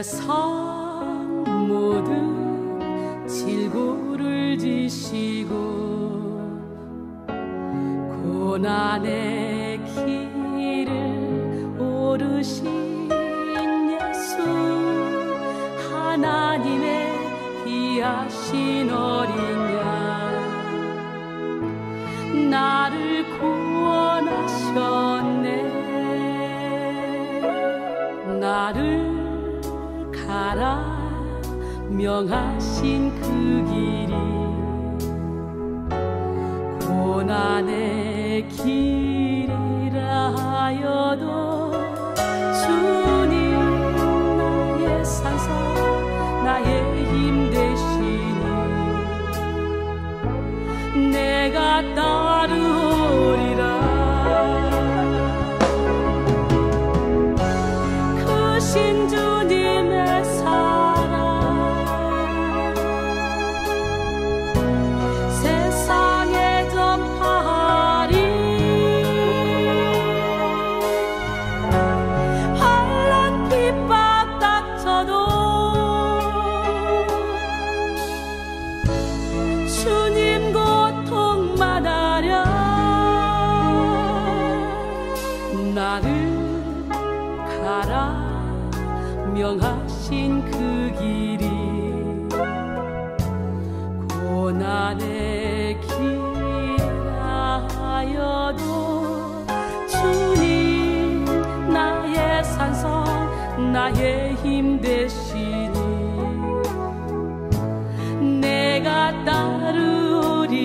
세상 모든 질고를 지시고 고난의 길을 오르신 예수, 하나님의 귀하신 어린 양, 나를 구원하셨네. 나를 가라 명하신 그 길이 고난의 길이라 하여도 주님 나의 산성, 나의 힘 되시니 내가 따르리라. 크신 주님의 사랑 세상에 전파하리. 환난 핍박 닥쳐도 주님 고통만 하랴. 나를 가라 명하신 그 길이 고난의 길이라 하여도 주님 나의 산성, 나의 힘 되시니 내가 따르리라.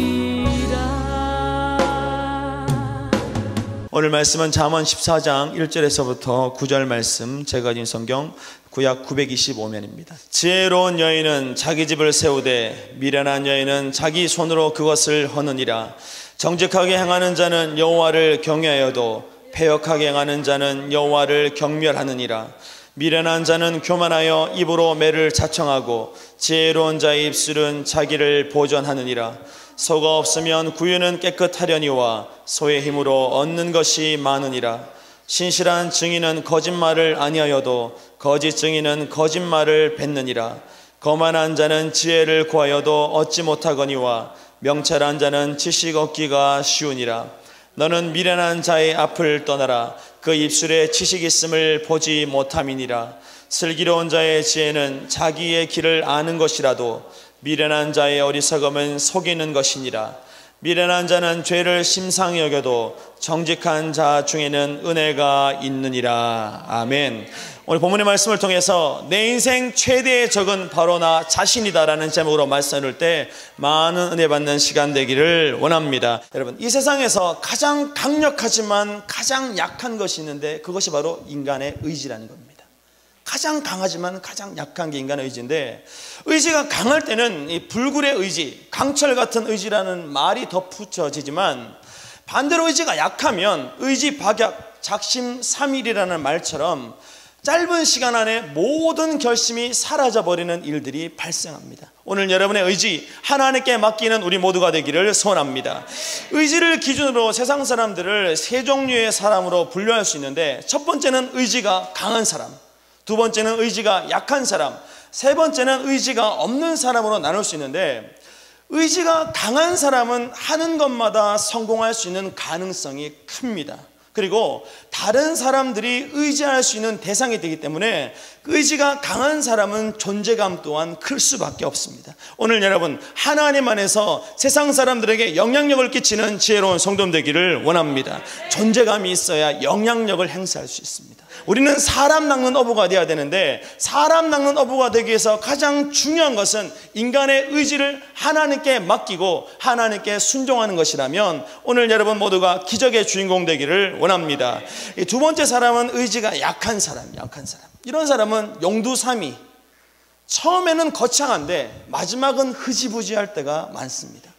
오늘 말씀은 잠언 14장 1절에서부터 9절 말씀, 제가 가진 성경 구약 925면입니다. 지혜로운 여인은 자기 집을 세우되 미련한 여인은 자기 손으로 그것을 허느니라. 정직하게 행하는 자는 여호와를 경외하여도 패역하게 행하는 자는 여호와를 경멸하느니라. 미련한 자는 교만하여 입으로 매를 자청하고 지혜로운 자의 입술은 자기를 보전하느니라. 소가 없으면 구유는 깨끗하려니와 소의 힘으로 얻는 것이 많으니라. 신실한 증인은 거짓말을 아니하여도 거짓 증인은 거짓말을 뱉느니라. 거만한 자는 지혜를 구하여도 얻지 못하거니와 명철한 자는 지식 얻기가 쉬우니라. 너는 미련한 자의 앞을 떠나라. 그 입술에 지식 있음을 보지 못함이니라. 슬기로운 자의 지혜는 자기의 길을 아는 것이라도 미련한 자의 어리석음은 속이는 것이니라. 미련한 자는 죄를 심상히 여겨도 정직한 자 중에는 은혜가 있느니라. 아멘. 오늘 본문의 말씀을 통해서 내 인생 최대의 적은 바로 나 자신이다라는 제목으로 말씀 나눌 때 많은 은혜 받는 시간 되기를 원합니다. 여러분, 이 세상에서 가장 강력하지만 가장 약한 것이 있는데 그것이 바로 인간의 의지라는 겁니다. 가장 강하지만 가장 약한 게 인간의 의지인데, 의지가 강할 때는 이 불굴의 의지, 강철 같은 의지라는 말이 덧붙여지지만, 반대로 의지가 약하면 의지 박약, 작심삼일이라는 말처럼 짧은 시간 안에 모든 결심이 사라져버리는 일들이 발생합니다. 오늘 여러분의 의지 하나님께 맡기는 우리 모두가 되기를 소원합니다. 의지를 기준으로 세상 사람들을 세 종류의 사람으로 분류할 수 있는데, 첫 번째는 의지가 강한 사람, 두 번째는 의지가 약한 사람, 세 번째는 의지가 없는 사람으로 나눌 수 있는데, 의지가 강한 사람은 하는 것마다 성공할 수 있는 가능성이 큽니다. 그리고 다른 사람들이 의지할 수 있는 대상이 되기 때문에 의지가 강한 사람은 존재감 또한 클 수밖에 없습니다. 오늘 여러분, 하나님 안에서 세상 사람들에게 영향력을 끼치는 지혜로운 성도 되기를 원합니다. 존재감이 있어야 영향력을 행사할 수 있습니다. 우리는 사람 낚는 어부가 되어야 되는데, 사람 낚는 어부가 되기 위해서 가장 중요한 것은 인간의 의지를 하나님께 맡기고 하나님께 순종하는 것이라면 오늘 여러분 모두가 기적의 주인공 되기를 원합니다. 두 번째 사람은 의지가 약한 사람. 이런 사람은 용두사미, 처음에는 거창한데 마지막은 흐지부지할 때가 많습니다.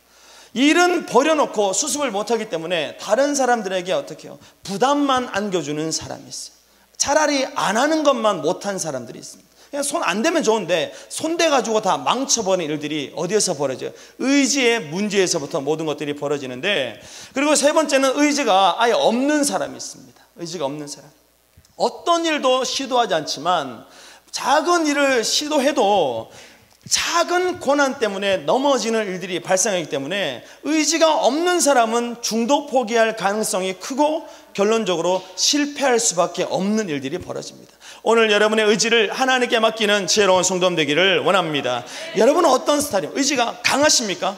일은 버려놓고 수습을 못하기 때문에 다른 사람들에게 어떻게 해요? 부담만 안겨주는 사람이 있어요. 차라리 안 하는 것만 못한 사람들이 있습니다. 그냥 손 안 대면 좋은데 손대가지고 다 망쳐버리는 일들이 어디에서 벌어져요? 의지의 문제에서부터 모든 것들이 벌어지는데, 그리고 세 번째는 의지가 아예 없는 사람이 있습니다. 의지가 없는 사람, 어떤 일도 시도하지 않지만 작은 일을 시도해도 작은 고난 때문에 넘어지는 일들이 발생하기 때문에 의지가 없는 사람은 중도 포기할 가능성이 크고 결론적으로 실패할 수밖에 없는 일들이 벌어집니다. 오늘 여러분의 의지를 하나님께 맡기는 지혜로운 성도 되기를 원합니다. 여러분은 어떤 스타일이에요? 의지가 강하십니까?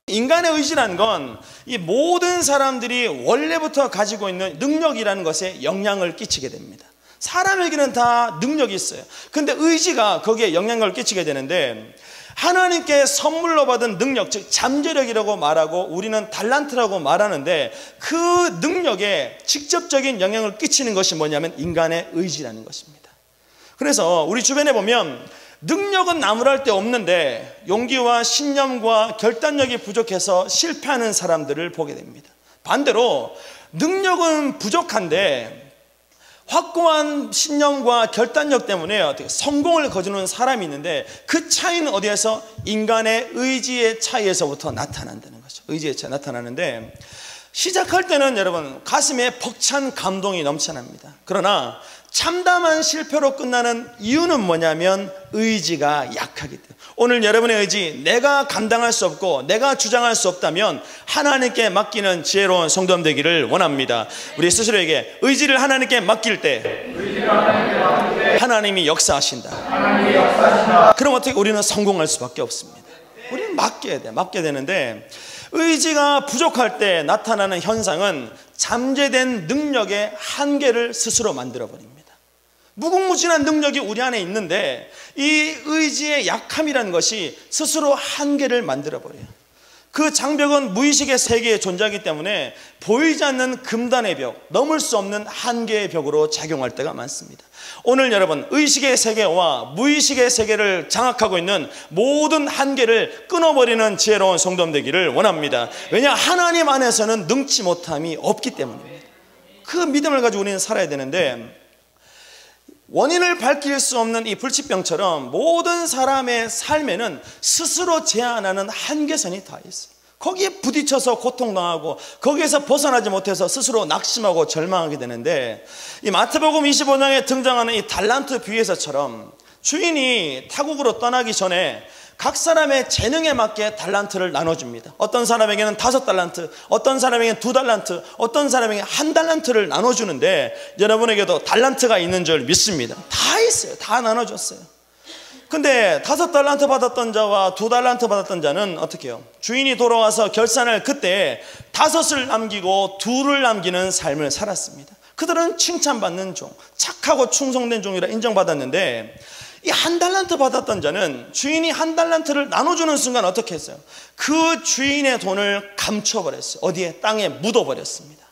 인간의 의지라는 건 이 모든 사람들이 원래부터 가지고 있는 능력이라는 것에 영향을 끼치게 됩니다. 사람에게는 다 능력이 있어요. 근데 의지가 거기에 영향을 끼치게 되는데, 하나님께 선물로 받은 능력, 즉 잠재력이라고 말하고 우리는 달란트라고 말하는데, 그 능력에 직접적인 영향을 끼치는 것이 뭐냐면 인간의 의지라는 것입니다. 그래서 우리 주변에 보면 능력은 나무랄 데 없는데 용기와 신념과 결단력이 부족해서 실패하는 사람들을 보게 됩니다. 반대로 능력은 부족한데 확고한 신념과 결단력 때문에 어떻게 성공을 거두는 사람이 있는데, 그 차이는 어디에서? 인간의 의지의 차이에서부터 나타난다는 거죠. 의지의 차이 나타나는데, 시작할 때는 여러분 가슴에 벅찬 감동이 넘쳐납니다. 그러나 참담한 실패로 끝나는 이유는 뭐냐면 의지가 약하기 때문에. 오늘 여러분의 의지, 내가 감당할 수 없고 내가 주장할 수 없다면 하나님께 맡기는 지혜로운 성도 되기를 원합니다. 우리 스스로에게 의지를 하나님께 맡길 때 하나님이 역사하신다. 그럼 어떻게? 우리는 성공할 수밖에 없습니다. 우리는 맡겨야 돼. 맡게 되는데, 의지가 부족할 때 나타나는 현상은 잠재된 능력의 한계를 스스로 만들어버립니다. 무궁무진한 능력이 우리 안에 있는데 이 의지의 약함이라는 것이 스스로 한계를 만들어버려요. 그 장벽은 무의식의 세계에 존재하기 때문에 보이지 않는 금단의 벽, 넘을 수 없는 한계의 벽으로 작용할 때가 많습니다. 오늘 여러분, 의식의 세계와 무의식의 세계를 장악하고 있는 모든 한계를 끊어버리는 지혜로운 성도 되기를 원합니다. 왜냐? 하나님 안에서는 능치 못함이 없기 때문입니다. 그 믿음을 가지고 우리는 살아야 되는데, 원인을 밝힐 수 없는 이 불치병처럼 모든 사람의 삶에는 스스로 제한하는 한계선이 다 있어요. 거기에 부딪혀서 고통당하고 거기에서 벗어나지 못해서 스스로 낙심하고 절망하게 되는데, 이 마태복음 25장에 등장하는 이 달란트 비유에서처럼 주인이 타국으로 떠나기 전에 각 사람의 재능에 맞게 달란트를 나눠줍니다. 어떤 사람에게는 5달란트, 어떤 사람에게는 2달란트, 어떤 사람에게는 1달란트를 나눠주는데, 여러분에게도 달란트가 있는 줄 믿습니다. 다 있어요. 다 나눠줬어요. 근데 5달란트 받았던 자와 2달란트 받았던 자는 어떻게 해요? 주인이 돌아와서 결산할 그때 5을 남기고 2를 남기는 삶을 살았습니다. 그들은 칭찬받는 종, 착하고 충성된 종이라 인정받았는데, 이 1달란트 받았던 자는 주인이 1달란트를 나눠주는 순간 어떻게 했어요? 그 주인의 돈을 감춰버렸어요. 어디에? 땅에 묻어버렸습니다.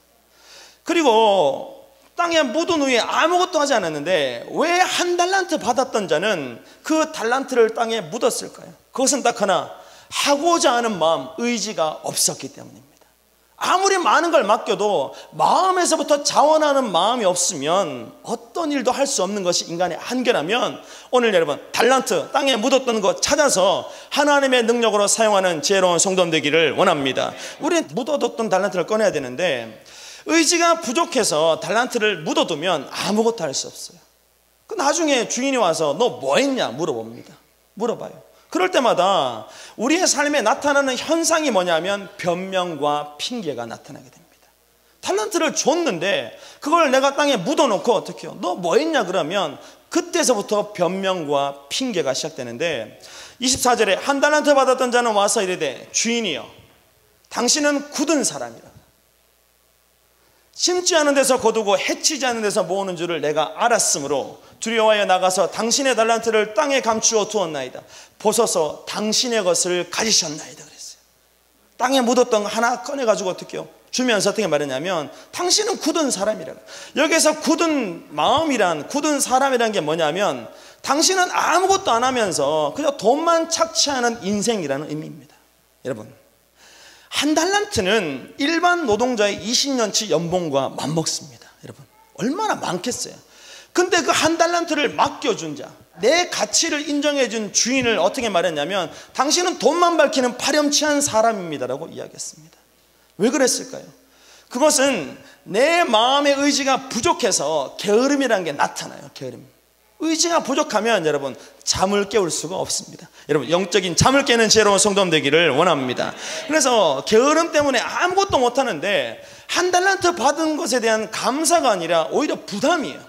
그리고 땅에 묻은 후에 아무것도 하지 않았는데, 왜 1달란트 받았던 자는 그 달란트를 땅에 묻었을까요? 그것은 딱 하나, 하고자 하는 마음, 의지가 없었기 때문입니다. 아무리 많은 걸 맡겨도 마음에서부터 자원하는 마음이 없으면 어떤 일도 할 수 없는 것이 인간의 한계라면, 오늘 여러분 달란트, 땅에 묻었던 것 찾아서 하나님의 능력으로 사용하는 지혜로운 성도 되기를 원합니다. 우리는 묻어뒀던 달란트를 꺼내야 되는데, 의지가 부족해서 달란트를 묻어두면 아무것도 할 수 없어요. 나중에 주인이 와서 너 뭐 했냐 물어봅니다. 물어봐요. 그럴 때마다 우리의 삶에 나타나는 현상이 뭐냐면 변명과 핑계가 나타나게 됩니다. 달란트를 줬는데 그걸 내가 땅에 묻어놓고 어떻게 해요? 너 뭐 했냐 그러면 그때서부터 변명과 핑계가 시작되는데, 24절에 1달란트 받았던 자는 와서 이르되 주인이여, 당신은 굳은 사람이라. 심지 않은 데서 거두고 해치지 않은 데서 모으는 줄을 내가 알았으므로 두려워하여 나가서 당신의 달란트를 땅에 감추어 두었나이다. 보소서 당신의 것을 가지셨나이다 그랬어요. 땅에 묻었던 거 하나 꺼내가지고 어떻게 해요? 주면서 어떻게 말했냐면, 당신은 굳은 사람이라고. 여기서 굳은 마음이란, 굳은 사람이란 게 뭐냐면, 당신은 아무것도 안 하면서 그냥 돈만 착취하는 인생이라는 의미입니다. 여러분, 1달란트는 일반 노동자의 20년치 연봉과 맞먹습니다. 여러분, 얼마나 많겠어요. 근데 그 1달란트를 맡겨준 자, 내 가치를 인정해준 주인을 어떻게 말했냐면, 당신은 돈만 밝히는 파렴치한 사람입니다라고 이야기했습니다. 왜 그랬을까요? 그것은 내 마음의 의지가 부족해서 게으름이라는 게 나타나요. 게으름. 의지가 부족하면 여러분 잠을 깨울 수가 없습니다. 여러분 영적인 잠을 깨는 지혜로운 성도 되기를 원합니다. 그래서 게으름 때문에 아무것도 못하는데 한 달란트 받은 것에 대한 감사가 아니라 오히려 부담이에요.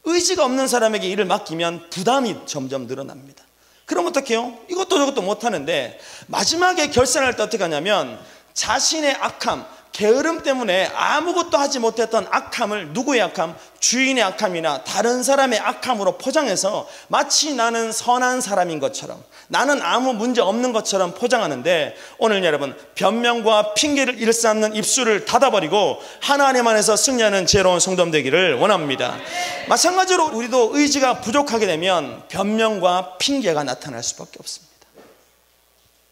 의지가 없는 사람에게 일을 맡기면 부담이 점점 늘어납니다. 그럼 어떻게 해요? 이것도 저것도 못하는데 마지막에 결산할 때 어떻게 하냐면 자신의 악함, 게으름 때문에 아무것도 하지 못했던 악함을 누구의 악함? 주인의 악함이나 다른 사람의 악함으로 포장해서 마치 나는 선한 사람인 것처럼, 나는 아무 문제 없는 것처럼 포장하는데, 오늘 여러분 변명과 핑계를 일삼는 입술을 닫아버리고 하나님 안에서 승리하는 지혜로운 성도 되기를 원합니다. 마찬가지로 우리도 의지가 부족하게 되면 변명과 핑계가 나타날 수밖에 없습니다.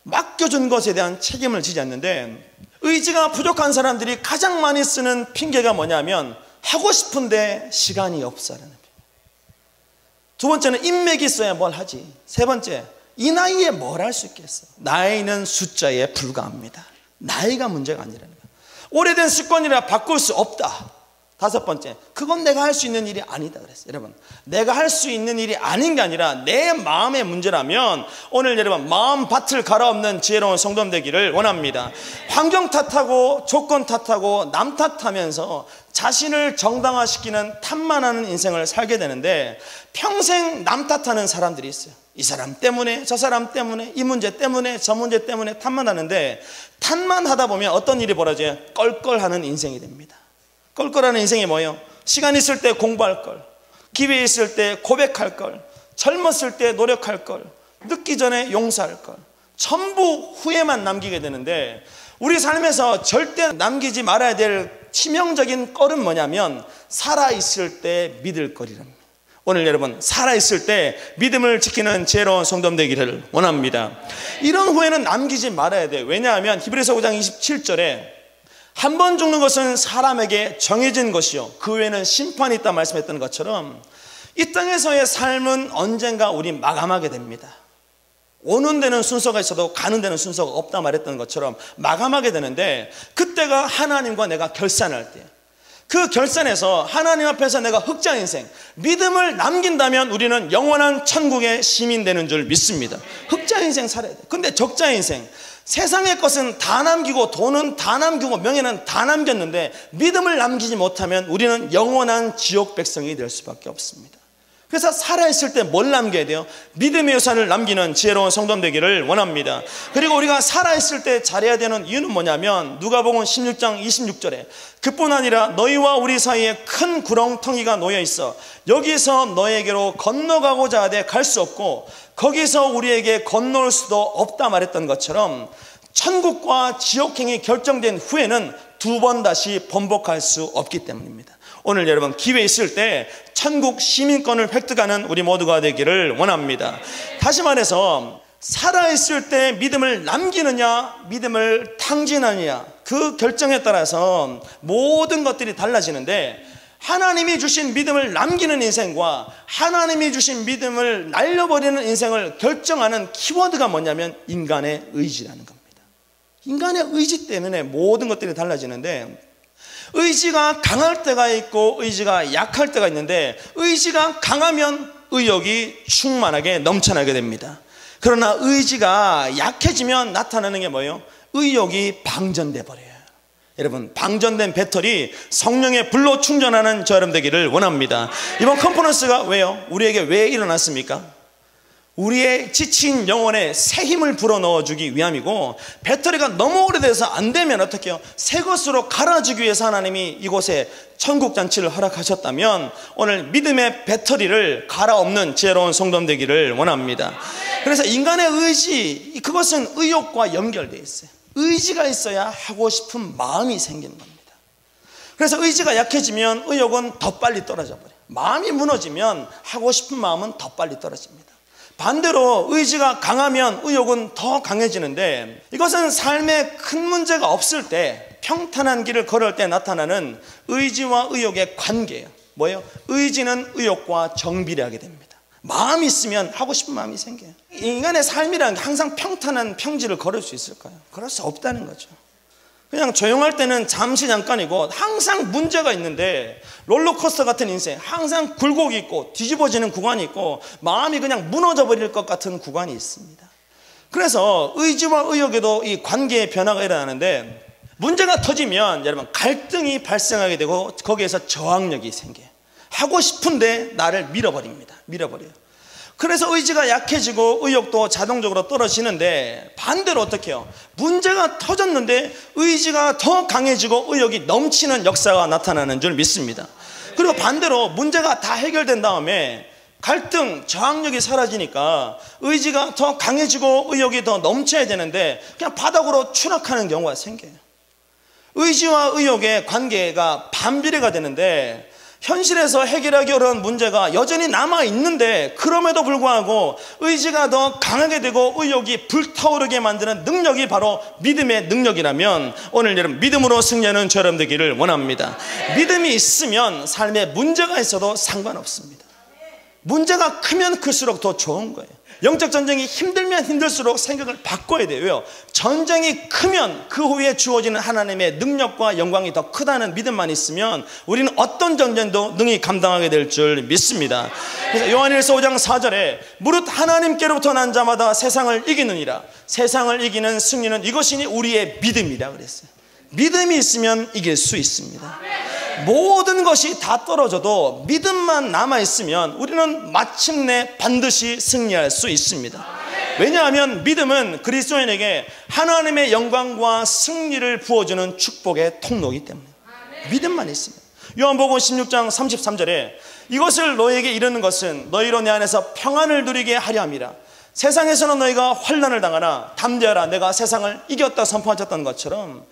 맡겨준 것에 대한 책임을 지지 않는데, 의지가 부족한 사람들이 가장 많이 쓰는 핑계가 뭐냐면 하고 싶은데 시간이 없어라는 핑계. 두 번째는 인맥이 있어야 뭘 하지. 세 번째, 이 나이에 뭘 할 수 있겠어. 나이는 숫자에 불과합니다. 나이가 문제가 아니라는 거야. 오래된 습관이라 바꿀 수 없다. 다섯 번째, 그건 내가 할 수 있는 일이 아니다 그랬어요. 여러분, 내가 할 수 있는 일이 아닌 게 아니라 내 마음의 문제라면 오늘 여러분 마음 밭을 갈아엎는 지혜로운 성도 되기를 원합니다. 환경 탓하고 조건 탓하고 남 탓하면서 자신을 정당화시키는 탓만하는 인생을 살게 되는데, 평생 남 탓하는 사람들이 있어요. 이 사람 때문에, 저 사람 때문에, 이 문제 때문에, 저 문제 때문에 탓만 하는데, 탓만 하다 보면 어떤 일이 벌어져요? 껄껄하는 인생이 됩니다. 껄껄하는 인생이 뭐예요? 시간 있을 때 공부할 걸, 기회 있을 때 고백할 걸, 젊었을 때 노력할 걸, 늦기 전에 용서할 걸, 전부 후회만 남기게 되는데, 우리 삶에서 절대 남기지 말아야 될 치명적인 껄은 뭐냐면 살아있을 때 믿을 거리랍니다. 오늘 여러분 살아있을 때 믿음을 지키는 지혜로운 성도 되기를 원합니다. 이런 후회는 남기지 말아야 돼요. 왜냐하면 히브리서 5장 27절에 한 번 죽는 것은 사람에게 정해진 것이요 그 외에는 심판이 있다 말씀했던 것처럼, 이 땅에서의 삶은 언젠가 우리 마감하게 됩니다. 오는 데는 순서가 있어도 가는 데는 순서가 없다 말했던 것처럼 마감하게 되는데, 그때가 하나님과 내가 결산할 때, 그 결산에서 하나님 앞에서 내가 흑자 인생, 믿음을 남긴다면 우리는 영원한 천국의 시민 되는 줄 믿습니다. 흑자 인생 살아야 돼. 근데 적자 인생, 세상의 것은 다 남기고 돈은 다 남기고 명예는 다 남겼는데 믿음을 남기지 못하면 우리는 영원한 지옥 백성이 될 수밖에 없습니다. 그래서 살아있을 때 뭘 남겨야 돼요? 믿음의 유산을 남기는 지혜로운 성도 되기를 원합니다. 그리고 우리가 살아있을 때 잘해야 되는 이유는 뭐냐면 누가복음 16장 26절에 그뿐 아니라 너희와 우리 사이에 큰 구렁텅이가 놓여 있어 여기서 너에게로 건너가고자 하되 갈 수 없고 거기서 우리에게 건너올 수도 없다 말했던 것처럼, 천국과 지옥행이 결정된 후에는 두 번 다시 번복할 수 없기 때문입니다. 오늘 여러분 기회 있을 때 천국 시민권을 획득하는 우리 모두가 되기를 원합니다. 다시 말해서 살아있을 때 믿음을 남기느냐 믿음을 탕진하느냐, 그 결정에 따라서 모든 것들이 달라지는데, 하나님이 주신 믿음을 남기는 인생과 하나님이 주신 믿음을 날려버리는 인생을 결정하는 키워드가 뭐냐면 인간의 의지라는 겁니다. 인간의 의지 때문에 모든 것들이 달라지는데, 의지가 강할 때가 있고 의지가 약할 때가 있는데, 의지가 강하면 의욕이 충만하게 넘쳐나게 됩니다. 그러나 의지가 약해지면 나타나는 게 뭐예요? 의욕이 방전돼 버려요. 여러분, 방전된 배터리 성령의 불로 충전하는 저 여러분 되기를 원합니다. 이번 컨퍼런스가 왜요? 우리에게 왜 일어났습니까? 우리의 지친 영혼에 새 힘을 불어넣어주기 위함이고, 배터리가 너무 오래돼서 안 되면 어떻게 해요? 새 것으로 갈아주기 위해서 하나님이 이곳에 천국잔치를 허락하셨다면 오늘 믿음의 배터리를 갈아엎는 지혜로운 성도 되기를 원합니다. 그래서 인간의 의지, 그것은 의욕과 연결되어 있어요. 의지가 있어야 하고 싶은 마음이 생기는 겁니다. 그래서 의지가 약해지면 의욕은 더 빨리 떨어져 버려요. 마음이 무너지면 하고 싶은 마음은 더 빨리 떨어집니다. 반대로 의지가 강하면 의욕은 더 강해지는데, 이것은 삶에 큰 문제가 없을 때 평탄한 길을 걸을 때 나타나는 의지와 의욕의 관계예요. 뭐예요? 의지는 의욕과 정비례하게 됩니다. 마음이 있으면 하고 싶은 마음이 생겨요. 인간의 삶이란 게 항상 평탄한 평지를 걸을 수 있을까요? 그럴 수 없다는 거죠. 그냥 조용할 때는 잠시 잠깐이고 항상 문제가 있는데 롤러코스터 같은 인생, 항상 굴곡이 있고 뒤집어지는 구간이 있고 마음이 그냥 무너져 버릴 것 같은 구간이 있습니다. 그래서 의지와 의욕에도 이 관계의 변화가 일어나는데 문제가 터지면 여러분 갈등이 발생하게 되고 거기에서 저항력이 생겨요. 하고 싶은데 나를 밀어버립니다. 밀어버려요. 그래서 의지가 약해지고 의욕도 자동적으로 떨어지는데 반대로 어떻게 해요? 문제가 터졌는데 의지가 더 강해지고 의욕이 넘치는 역사가 나타나는 줄 믿습니다. 그리고 반대로 문제가 다 해결된 다음에 갈등, 저항력이 사라지니까 의지가 더 강해지고 의욕이 더 넘쳐야 되는데 그냥 바닥으로 추락하는 경우가 생겨요. 의지와 의욕의 관계가 반비례가 되는데 현실에서 해결하기 어려운 문제가 여전히 남아있는데 그럼에도 불구하고 의지가 더 강하게 되고 의욕이 불타오르게 만드는 능력이 바로 믿음의 능력이라면 오늘 여러분 믿음으로 승리하는 저여러분 되기를 원합니다. 믿음이 있으면 삶에 문제가 있어도 상관없습니다. 문제가 크면 클수록 더 좋은 거예요. 영적 전쟁이 힘들면 힘들수록 생각을 바꿔야 돼요. 왜요? 전쟁이 크면 그 후에 주어지는 하나님의 능력과 영광이 더 크다는 믿음만 있으면 우리는 어떤 전쟁도 능히 감당하게 될 줄 믿습니다. 그래서 요한일서 5장 4절에 무릇 하나님께로부터 난 자마다 세상을 이기느니라. 세상을 이기는 승리는 이것이니 우리의 믿음이라 그랬어요. 믿음이 있으면 이길 수 있습니다. 모든 것이 다 떨어져도 믿음만 남아있으면 우리는 마침내 반드시 승리할 수 있습니다. 왜냐하면 믿음은 그리스도인에게 하나님의 영광과 승리를 부어주는 축복의 통로이기 때문에 믿음만 있습니다. 요한복음 16장 33절에 이것을 너희에게 이르는 것은 너희로 내 안에서 평안을 누리게 하려 함이라. 세상에서는 너희가 환난을 당하나 담대하라 내가 세상을 이겼다 선포하셨던 것처럼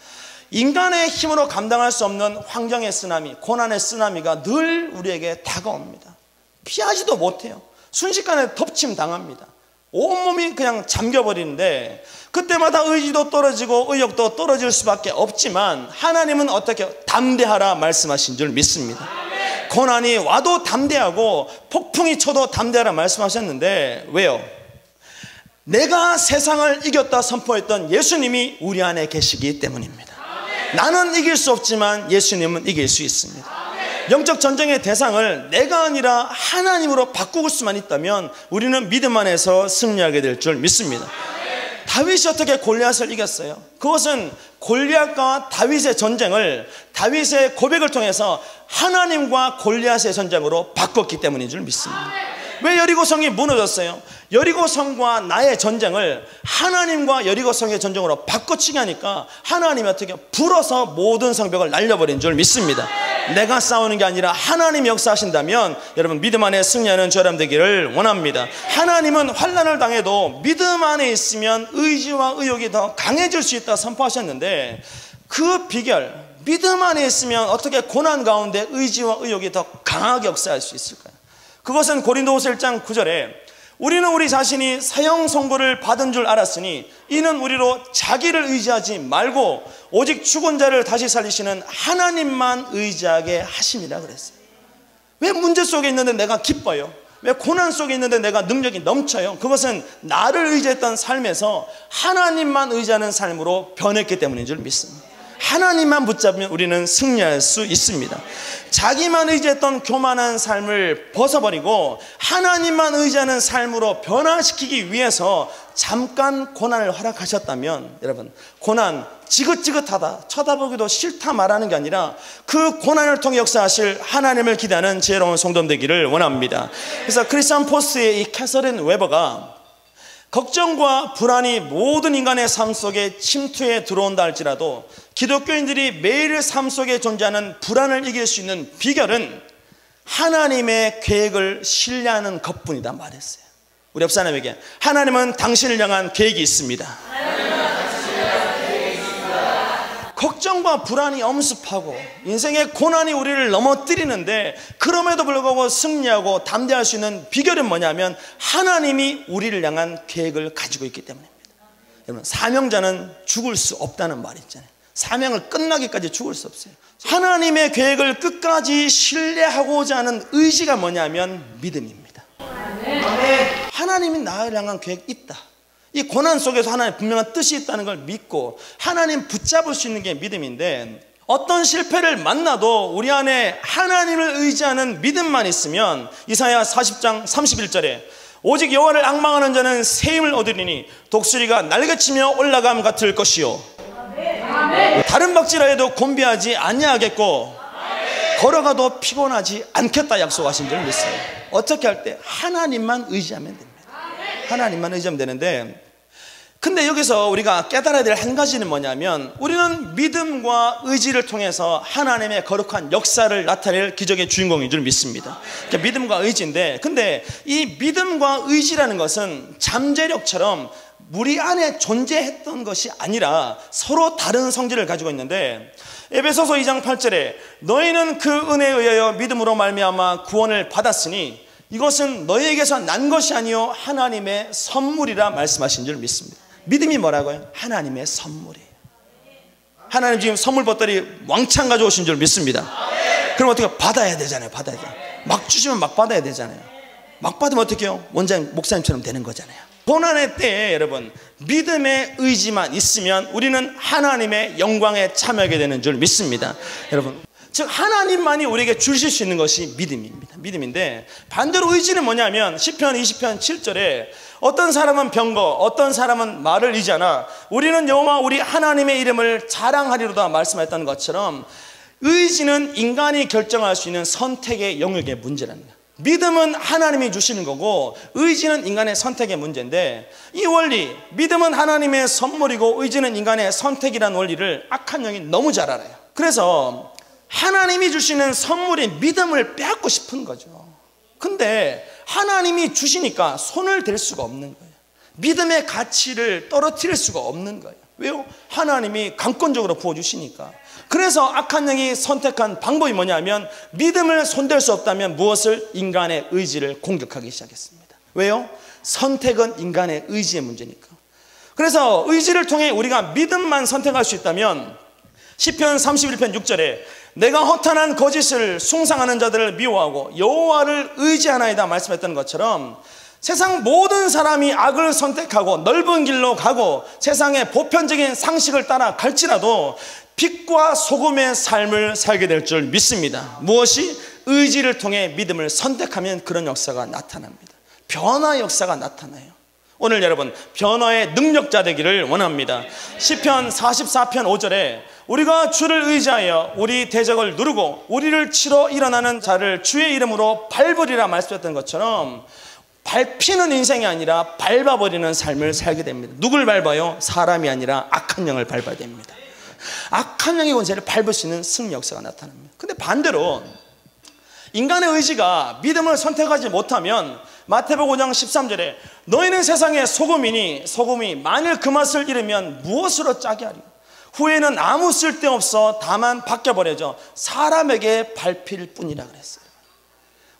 인간의 힘으로 감당할 수 없는 환경의 쓰나미, 고난의 쓰나미가 늘 우리에게 다가옵니다. 피하지도 못해요. 순식간에 덮침 당합니다. 온몸이 그냥 잠겨버리는데 그때마다 의지도 떨어지고 의욕도 떨어질 수밖에 없지만 하나님은 어떻게 담대하라 말씀하신 줄 믿습니다. 고난이 와도 담대하고 폭풍이 쳐도 담대하라 말씀하셨는데 왜요? 내가 세상을 이겼다 선포했던 예수님이 우리 안에 계시기 때문입니다. 나는 이길 수 없지만 예수님은 이길 수 있습니다. 영적 전쟁의 대상을 내가 아니라 하나님으로 바꾸고 수만 있다면 우리는 믿음 안에서 승리하게 될 줄 믿습니다. 다윗이 어떻게 골리앗을 이겼어요? 그것은 골리앗과 다윗의 전쟁을 다윗의 고백을 통해서 하나님과 골리앗의 전쟁으로 바꿨기 때문인 줄 믿습니다. 왜 여리고성이 무너졌어요? 여리고성과 나의 전쟁을 하나님과 여리고성의 전쟁으로 바꿔치기 하니까 하나님이 어떻게 불어서 모든 성벽을 날려버린 줄 믿습니다. 내가 싸우는 게 아니라 하나님이 역사하신다면 여러분 믿음 안에 승리하는 저람 되기를 원합니다. 하나님은 환난을 당해도 믿음 안에 있으면 의지와 의욕이 더 강해질 수 있다 선포하셨는데 그 비결 믿음 안에 있으면 어떻게 고난 가운데 의지와 의욕이 더 강하게 역사할 수 있을까요? 그것은 고린도후서 1장 9절에 우리는 우리 자신이 사형 선고를 받은 줄 알았으니 이는 우리로 자기를 의지하지 말고 오직 죽은 자를 다시 살리시는 하나님만 의지하게 하심이라 그랬어요. 왜 문제 속에 있는데 내가 기뻐요? 왜 고난 속에 있는데 내가 능력이 넘쳐요? 그것은 나를 의지했던 삶에서 하나님만 의지하는 삶으로 변했기 때문인 줄 믿습니다. 하나님만 붙잡으면 우리는 승리할 수 있습니다. 자기만 의지했던 교만한 삶을 벗어버리고 하나님만 의지하는 삶으로 변화시키기 위해서 잠깐 고난을 허락하셨다면 여러분 고난 지긋지긋하다 쳐다보기도 싫다 말하는 게 아니라 그 고난을 통해 역사하실 하나님을 기대하는 지혜로운 성도 되기를 원합니다. 그래서 크리스천 포스트의 이 캐서린 웨버가 걱정과 불안이 모든 인간의 삶 속에 침투해 들어온다 할지라도 기독교인들이 매일 삶 속에 존재하는 불안을 이길 수 있는 비결은 하나님의 계획을 신뢰하는 것뿐이다 말했어요. 우리 옆 사람에게 하나님은 당신을 향한 계획이 있습니다. 걱정과 불안이 엄습하고 인생의 고난이 우리를 넘어뜨리는데 그럼에도 불구하고 승리하고 담대할 수 있는 비결은 뭐냐면 하나님이 우리를 향한 계획을 가지고 있기 때문입니다. 여러분 사명자는 죽을 수 없다는 말이 있잖아요. 사명을 끝나기까지 죽을 수 없어요. 하나님의 계획을 끝까지 신뢰하고자 하는 의지가 뭐냐면 믿음입니다. 하나님이 나를 향한 계획이 있다. 이 고난 속에서 하나님의 분명한 뜻이 있다는 걸 믿고 하나님 붙잡을 수 있는 게 믿음인데, 어떤 실패를 만나도 우리 안에 하나님을 의지하는 믿음만 있으면 이사야 40장 31절에 오직 여호와를 앙망하는 자는 새 힘을 얻으리니 독수리가 날개치며 올라감 같을 것이요 다른 박질하 해도 곤비하지 아니하겠고 걸어가도 피곤하지 않겠다 약속하신 줄 믿습니다. 어떻게 할 때? 하나님만 의지하면 됩니다. 하나님만 의지하면 되는데, 근데 여기서 우리가 깨달아야 될 한 가지는 뭐냐면, 우리는 믿음과 의지를 통해서 하나님의 거룩한 역사를 나타낼 기적의 주인공인 줄 믿습니다. 그러니까 믿음과 의지인데, 근데 이 믿음과 의지라는 것은 잠재력처럼 우리 안에 존재했던 것이 아니라 서로 다른 성질을 가지고 있는데, 에베소서 2장 8절에 너희는 그 은혜에 의하여 믿음으로 말미암아 구원을 받았으니 이것은 너희에게서 난 것이 아니요 하나님의 선물이라 말씀하신 줄 믿습니다. 믿음이 뭐라고요? 하나님의 선물이에요. 하나님 지금 선물 보따리 왕창 가져오신 줄 믿습니다. 그럼 어떻게? 받아야 되잖아요. 받아야 돼요. 막 주시면 막 받아야 되잖아요. 막 받으면 어떻게 해요? 원장 목사님처럼 되는 거잖아요. 고난의 때에 여러분 믿음의 의지만 있으면 우리는 하나님의 영광에 참여하게 되는 줄 믿습니다. 여러분, 즉 하나님만이 우리에게 주실 수 있는 것이 믿음입니다. 믿음인데, 반대로 의지는 뭐냐면 시편 20편 7절에 어떤 사람은 병거, 어떤 사람은 말을 의지하나 우리는 여호와 우리 하나님의 이름을 자랑하리로다 말씀하셨다는 것처럼, 의지는 인간이 결정할 수 있는 선택의 영역의 문제랍니다. 믿음은 하나님이 주시는 거고 의지는 인간의 선택의 문제인데, 이 원리, 믿음은 하나님의 선물이고 의지는 인간의 선택이라는 원리를 악한 영이 너무 잘 알아요. 그래서 하나님이 주시는 선물인 믿음을 빼앗고 싶은 거죠. 근데 하나님이 주시니까 손을 댈 수가 없는 거예요. 믿음의 가치를 떨어뜨릴 수가 없는 거예요. 왜요? 하나님이 강권적으로 부어주시니까. 그래서 악한 영이 선택한 방법이 뭐냐면, 믿음을 손댈 수 없다면 무엇을? 인간의 의지를 공격하기 시작했습니다. 왜요? 선택은 인간의 의지의 문제니까. 그래서 의지를 통해 우리가 믿음만 선택할 수 있다면 시편 31편 6절에 내가 허탄한 거짓을 숭상하는 자들을 미워하고 여호와를 의지하나이다 말씀했던 것처럼, 세상 모든 사람이 악을 선택하고 넓은 길로 가고 세상의 보편적인 상식을 따라 갈지라도 빛과 소금의 삶을 살게 될 줄 믿습니다. 무엇이? 의지를 통해 믿음을 선택하면 그런 역사가 나타납니다. 변화의 역사가 나타나요. 오늘 여러분 변화의 능력자 되기를 원합니다. 시편 44편 5절에 우리가 주를 의지하여 우리 대적을 누르고 우리를 치러 일어나는 자를 주의 이름으로 밟으리라 말씀했던 것처럼, 밟히는 인생이 아니라 밟아버리는 삶을 살게 됩니다. 누굴 밟아요? 사람이 아니라 악한 영을 밟아야 됩니다. 악한 영의 권세를 밟을 수 있는 승리 역사가 나타납니다. 근데 반대로 인간의 의지가 믿음을 선택하지 못하면 마태복음 5장 13절에 너희는 세상의 소금이니 소금이 만일 그 맛을 잃으면 무엇으로 짜게 하리요? 후에는 아무 쓸데없어 다만 바뀌어버려져 사람에게 밟힐 뿐이라 그랬어요.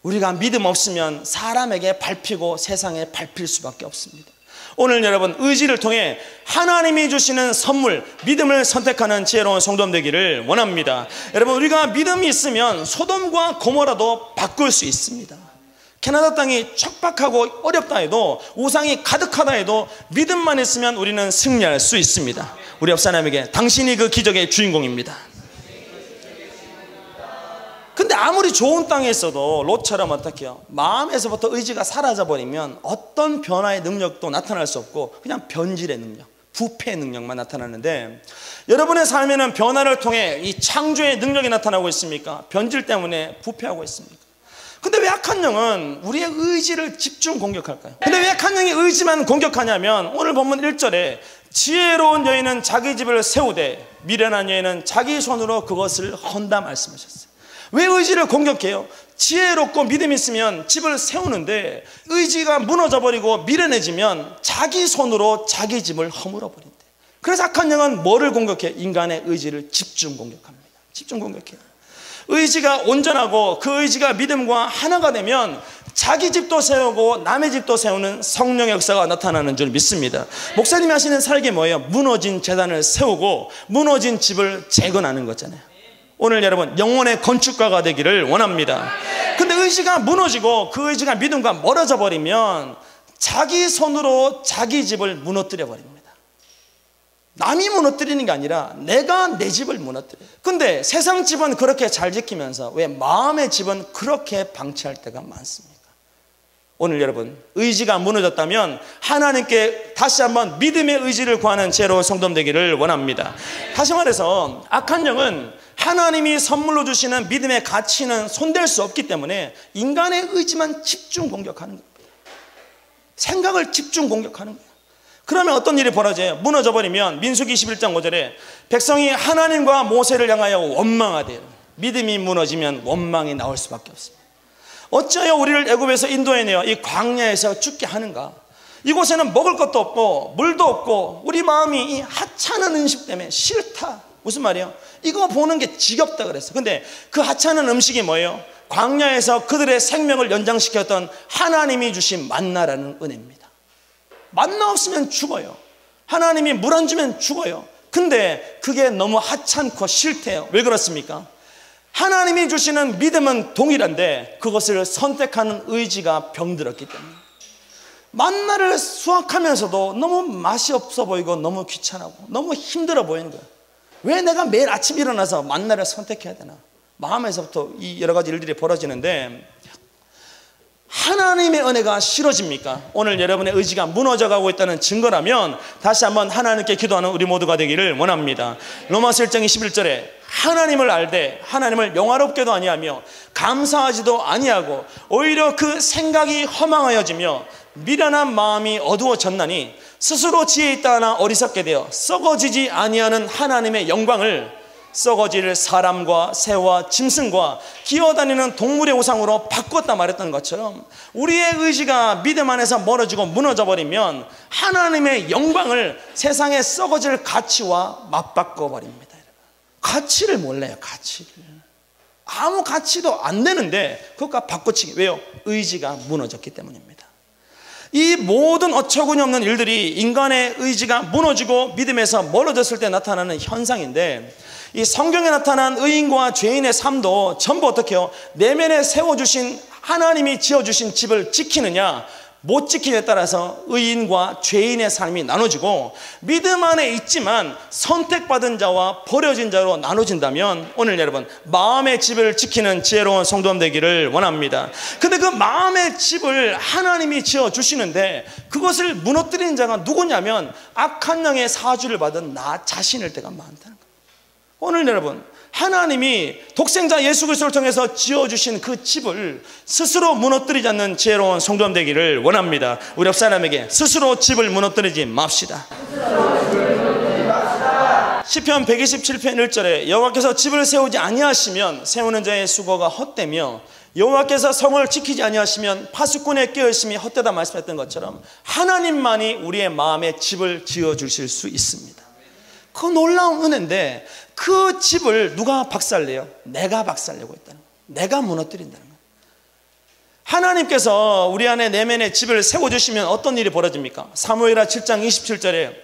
우리가 믿음 없으면 사람에게 밟히고 세상에 밟힐 수밖에 없습니다. 오늘 여러분 의지를 통해 하나님이 주시는 선물 믿음을 선택하는 지혜로운 성도님 되기를 원합니다. 여러분 우리가 믿음이 있으면 소돔과 고모라도 바꿀 수 있습니다. 캐나다 땅이 척박하고 어렵다 해도 우상이 가득하다 해도 믿음만 있으면 우리는 승리할 수 있습니다. 우리 옆 사람에게 당신이 그 기적의 주인공입니다. 근데 아무리 좋은 땅에 있어도 롯처럼 어떻게 해요? 마음에서부터 의지가 사라져버리면 어떤 변화의 능력도 나타날 수 없고 그냥 변질의 능력, 부패의 능력만 나타나는데, 여러분의 삶에는 변화를 통해 이 창조의 능력이 나타나고 있습니까? 변질 때문에 부패하고 있습니까? 근데 왜 악한 영은 우리의 의지를 집중 공격할까요? 근데 왜 악한 영이 의지만 공격하냐면, 오늘 본문 1절에 지혜로운 여인은 자기 집을 세우되 미련한 여인은 자기 손으로 그것을 헌다 말씀하셨어요. 왜 의지를 공격해요? 지혜롭고 믿음이 있으면 집을 세우는데 의지가 무너져버리고 미련해지면 자기 손으로 자기 집을 허물어 버린대. 그래서 악한 영은 뭐를 공격해? 인간의 의지를 집중 공격합니다. 집중 공격해요. 의지가 온전하고 그 의지가 믿음과 하나가 되면 자기 집도 세우고 남의 집도 세우는 성령의 역사가 나타나는 줄 믿습니다. 목사님이 하시는 살기 뭐예요? 무너진 재단을 세우고 무너진 집을 재건하는 거잖아요. 오늘 여러분 영혼의 건축가가 되기를 원합니다. 근데 의지가 무너지고 그 의지가 믿음과 멀어져 버리면 자기 손으로 자기 집을 무너뜨려 버립니다. 남이 무너뜨리는 게 아니라 내가 내 집을 무너뜨려요. 근데 세상 집은 그렇게 잘 지키면서 왜 마음의 집은 그렇게 방치할 때가 많습니까? 오늘 여러분, 의지가 무너졌다면 하나님께 다시 한번 믿음의 의지를 구하는 제로 성도 되기를 원합니다. 다시 말해서 악한 영은 하나님이 선물로 주시는 믿음의 가치는 손댈 수 없기 때문에 인간의 의지만 집중 공격하는 겁니다. 생각을 집중 공격하는 거예요. 그러면 어떤 일이 벌어져요? 무너져 버리면 민수기 21장 5절에 백성이 하나님과 모세를 향하여 원망하대요. 믿음이 무너지면 원망이 나올 수밖에 없습니다. 어찌하여 우리를 애굽에서 인도해내어 이 광야에서 죽게 하는가? 이곳에는 먹을 것도 없고 물도 없고 우리 마음이 이 하찮은 음식 때문에 싫다. 무슨 말이에요? 이거 보는 게 지겹다 그랬어요. 근데 그 하찮은 음식이 뭐예요? 광야에서 그들의 생명을 연장시켰던 하나님이 주신 만나라는 은혜입니다. 만나 없으면 죽어요. 하나님이 물 안 주면 죽어요. 근데 그게 너무 하찮고 싫대요. 왜 그렇습니까? 하나님이 주시는 믿음은 동일한데 그것을 선택하는 의지가 병들었기 때문에 만나를 수확하면서도 너무 맛이 없어 보이고 너무 귀찮고 너무 힘들어 보이는 거예요. 왜 내가 매일 아침 일어나서 만나를 선택해야 되나? 마음에서부터 이 여러 가지 일들이 벌어지는데 하나님의 은혜가 싫어집니까? 오늘 여러분의 의지가 무너져가고 있다는 증거라면 다시 한번 하나님께 기도하는 우리 모두가 되기를 원합니다. 로마서 1장 21절에 하나님을 알되 하나님을 영화롭게도 아니하며 감사하지도 아니하고 오히려 그 생각이 허망하여지며 미련한 마음이 어두워졌나니 스스로 지혜 있다 하나 어리석게 되어 썩어지지 아니하는 하나님의 영광을 썩어질 사람과 새와 짐승과 기어다니는 동물의 우상으로 바꿨다 말했던 것처럼 우리의 의지가 믿음 안에서 멀어지고 무너져 버리면 하나님의 영광을 세상의 썩어질 가치와 맞바꿔 버립니다. 가치를 몰라요. 가치를 아무 가치도 안 되는데 그것과 바꿔치기. 왜요? 의지가 무너졌기 때문입니다. 이 모든 어처구니 없는 일들이 인간의 의지가 무너지고 믿음에서 멀어졌을 때 나타나는 현상인데 이 성경에 나타난 의인과 죄인의 삶도 전부 어떻게 해요? 내면에 세워주신 하나님이 지어주신 집을 지키느냐 못 지키느냐에 따라서 의인과 죄인의 삶이 나눠지고 믿음 안에 있지만 선택받은 자와 버려진 자로 나눠진다면 오늘 여러분 마음의 집을 지키는 지혜로운 성도님 되기를 원합니다. 근데 그 마음의 집을 하나님이 지어주시는데 그것을 무너뜨리는 자가 누구냐면 악한 영의 사주를 받은 나 자신일 때가 많다는 거예요. 오늘 여러분 하나님이 독생자 예수 그리스도를 통해서 지어주신 그 집을 스스로 무너뜨리지 않는 지혜로운 성도님 되기를 원합니다. 우리 옆 사람에게 스스로 집을 무너뜨리지 맙시다. 시편 127편 1절에 여호와께서 집을 세우지 아니하시면 세우는 자의 수고가 헛되며 여호와께서 성을 지키지 아니하시면 파수꾼의 깨어있음이 헛되다 말씀했던 것처럼 하나님만이 우리의 마음에 집을 지어주실 수 있습니다. 그 놀라운 은혜인데 그 집을 누가 박살내요? 내가 박살내고 있다는 거예요. 내가 무너뜨린다는 거예요. 하나님께서 우리 안에 내면에 집을 세워주시면 어떤 일이 벌어집니까? 사무엘하 7장 27절에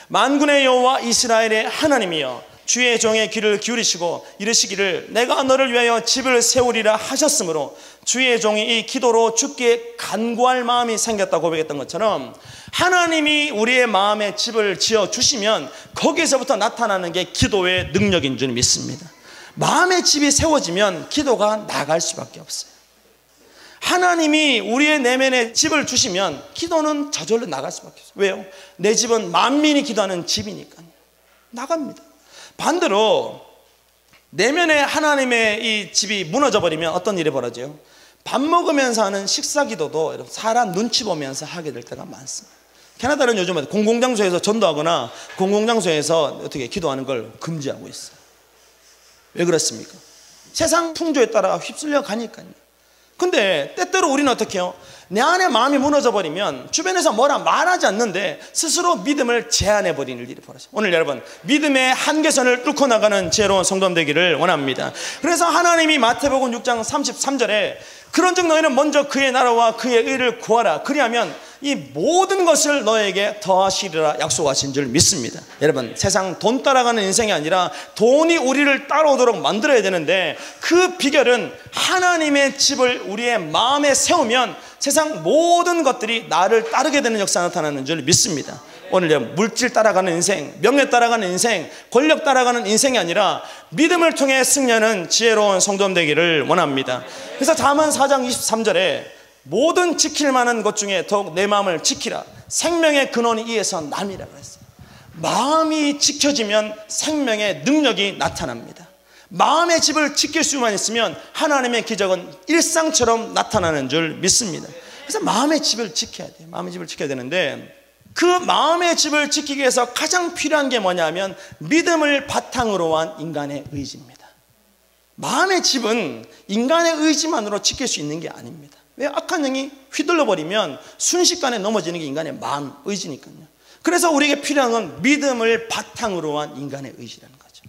만군의 여호와 이스라엘의 하나님이여 주의 종의 귀를 기울이시고 이르시기를 내가 너를 위하여 집을 세우리라 하셨으므로 주의 종이 이 기도로 주께 간구할 마음이 생겼다고 고백했던 것처럼 하나님이 우리의 마음에 집을 지어주시면 거기에서부터 나타나는 게 기도의 능력인 줄 믿습니다. 마음의 집이 세워지면 기도가 나갈 수밖에 없어요. 하나님이 우리의 내면에 집을 주시면 기도는 저절로 나갈 수밖에 없어요. 왜요? 내 집은 만민이 기도하는 집이니까요. 나갑니다. 반대로 내면에 하나님의 이 집이 무너져 버리면 어떤 일이 벌어져요? 밥 먹으면서 하는 식사 기도도 사람 눈치 보면서 하게 될 때가 많습니다. 캐나다는 요즘에 공공장소에서 전도하거나 공공장소에서 어떻게 기도하는 걸 금지하고 있어요. 왜 그렇습니까? 세상 풍조에 따라 휩쓸려 가니까요. 근데 때때로 우리는 어떻게 해요? 내 안에 마음이 무너져 버리면 주변에서 뭐라 말하지 않는데 스스로 믿음을 제한해 버리는 일이 벌어져요. 오늘 여러분 믿음의 한계선을 뚫고 나가는 지혜로운 성도님 되기를 원합니다. 그래서 하나님이 마태복음 6장 33절에 그런즉 너희는 먼저 그의 나라와 그의 의를 구하라. 그리하면 이 모든 것을 너에게 더하시리라 약속하신 줄 믿습니다. 여러분, 세상 돈 따라가는 인생이 아니라 돈이 우리를 따라오도록 만들어야 되는데, 그 비결은 하나님의 집을 우리의 마음에 세우면 세상 모든 것들이 나를 따르게 되는 역사가 나타나는 줄 믿습니다. 오늘 물질 따라가는 인생, 명예 따라가는 인생, 권력 따라가는 인생이 아니라 믿음을 통해 승리하는 지혜로운 성도님 되기를 원합니다. 그래서 잠언 4장 23절에 모든 지킬 만한 것 중에 더욱 내 마음을 지키라. 생명의 근원이 이에서 남이라고 했어요. 마음이 지켜지면 생명의 능력이 나타납니다. 마음의 집을 지킬 수만 있으면 하나님의 기적은 일상처럼 나타나는 줄 믿습니다. 그래서 마음의 집을 지켜야 돼요. 마음의 집을 지켜야 되는데, 그 마음의 집을 지키기 위해서 가장 필요한 게 뭐냐면 믿음을 바탕으로 한 인간의 의지입니다. 마음의 집은 인간의 의지만으로 지킬 수 있는 게 아닙니다. 왜? 악한 영이 휘둘러 버리면 순식간에 넘어지는 게 인간의 마음, 의지니까요. 그래서 우리에게 필요한 건 믿음을 바탕으로 한 인간의 의지라는 거죠.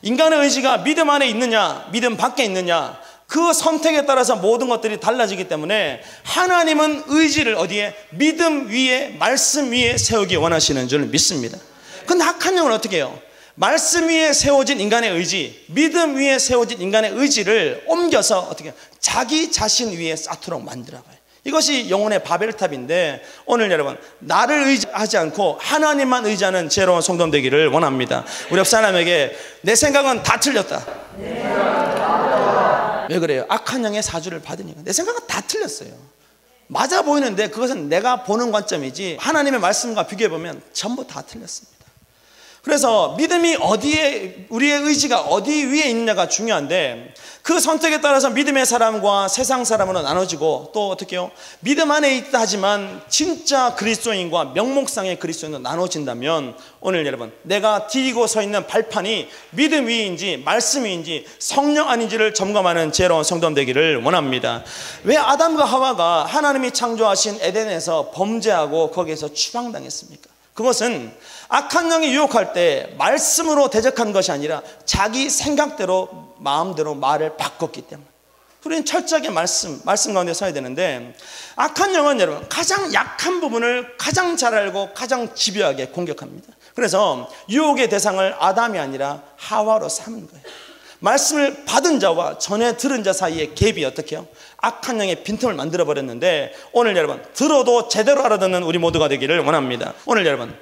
인간의 의지가 믿음 안에 있느냐, 믿음 밖에 있느냐, 그 선택에 따라서 모든 것들이 달라지기 때문에 하나님은 의지를 어디에? 믿음 위에, 말씀 위에 세우기 원하시는 줄 믿습니다. 근데 악한 영은 어떻게 해요? 말씀 위에 세워진 인간의 의지, 믿음 위에 세워진 인간의 의지를 옮겨서 어떻게 해요? 자기 자신 위에 쌓도록 만들어봐요. 이것이 영혼의 바벨탑인데, 오늘 여러분, 나를 의지하지 않고 하나님만 의지하는 지혜로운 성도님 되기를 원합니다. 우리 옆 사람에게 내 생각은 다 틀렸다. 왜 그래요? 악한 영의 사주를 받으니까. 내 생각은 다 틀렸어요. 맞아 보이는데 그것은 내가 보는 관점이지 하나님의 말씀과 비교해보면 전부 다 틀렸습니다. 그래서 믿음이 어디에, 우리의 의지가 어디 위에 있느냐가 중요한데, 그 선택에 따라서 믿음의 사람과 세상 사람으로 나눠지고, 또 어떻게 해요? 믿음 안에 있다 하지만 진짜 그리스도인과 명목상의 그리스도인으로 나눠진다면, 오늘 여러분, 내가 디디고 서 있는 발판이 믿음 위인지 말씀 위인지 성령 아닌지를 점검하는 지혜로운 성도님 되기를 원합니다. 왜 아담과 하와가 하나님이 창조하신 에덴에서 범죄하고 거기에서 추방당했습니까? 그것은 악한 영이 유혹할 때 말씀으로 대적한 것이 아니라 자기 생각대로, 마음대로 말을 바꿨기 때문에. 우리는 철저하게 말씀 가운데 서야 되는데, 악한 영은 여러분 가장 약한 부분을 가장 잘 알고 가장 집요하게 공격합니다. 그래서 유혹의 대상을 아담이 아니라 하와로 삼은 거예요. 말씀을 받은 자와 전에 들은 자 사이의 갭이 어떻게 해요? 악한 영의 빈틈을 만들어 버렸는데, 오늘 여러분, 들어도 제대로 알아듣는 우리 모두가 되기를 원합니다. 오늘 여러분,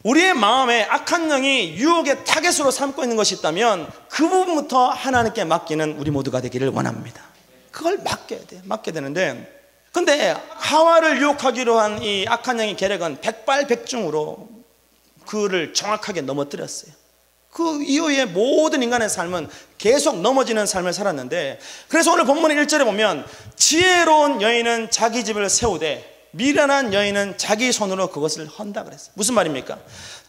우리의 마음에 악한 영이 유혹의 타겟으로 삼고 있는 것이 있다면 그 부분부터 하나님께 맡기는 우리 모두가 되기를 원합니다. 그걸 맡겨야 돼요. 맡게 되는데, 근데 하와를 유혹하기로 한 이 악한 영의 계략은 백발백중으로 그를 정확하게 넘어뜨렸어요. 그 이후에 모든 인간의 삶은 계속 넘어지는 삶을 살았는데, 그래서 오늘 본문 1절에 보면 지혜로운 여인은 자기 집을 세우되 미련한 여인은 자기 손으로 그것을 헌다 그랬어요. 무슨 말입니까?